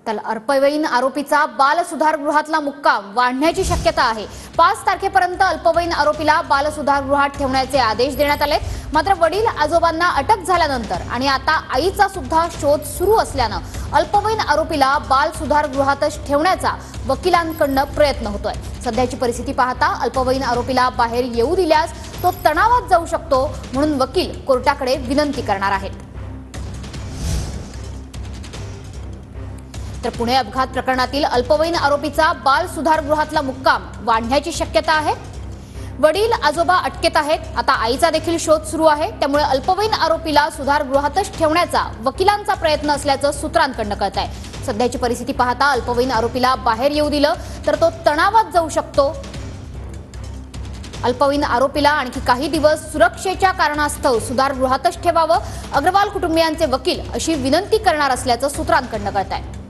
तर अल्पवयीन आरोपीचा बाल सुधारगृहातला मुक्काम वाढण्याची शक्यता आहे। 5 तारखेपर्यंत अल्पवयीन आरोपीला बाल सुधारगृहात ठेवण्याचे आदेश देण्यात आले। मात्र वडील आजोबांना अटक झाल्यानंतर आणि आता आईचा सुद्धा शोध सुरू असल्याने अल्पवयीन आरोपीला बाल सुधारगृहातच ठेवण्याचा वकिलांकडून प्रयत्न होतोय। सध्याची परिस्थिती पाहता अल्पवयीन आरोपीला बाहेर येऊ दिल्यास तो तणावात जाऊ शकतो, म्हणून वकील कोर्टाकडे विनंती करणार आहेत। तर पुणे अपघात प्रकरणातील अल्पवयीन आरोपीचा बाल सुधारगृहातला मुक्काम वाढण्याची शक्यता आहे। वडील आजोबा अटकेत आहेत, आता आईचा देखील शोध सुरू आहे। त्यामुळे अल्पवयीन आरोपीला सुधारगृहातच ठेवण्याचा वकिलांचा प्रयत्न असल्याचं सूत्रांकडून कळत आहे। सध्याची परिस्थिती पाहता अल्पवयीन आरोपीला बाहेर येऊ दिलं तर तो तणावात जाऊ शकतो। अल्पवयीन आरोपीला आणखी काही दिवस सुरक्षेच्या कारणास्तव सुधारगृहातच ठेवावं, अग्रवाल कुटुंबियांचे वकील अशी विनंती करणार असल्याचं सूत्रांकडून कळत आहे।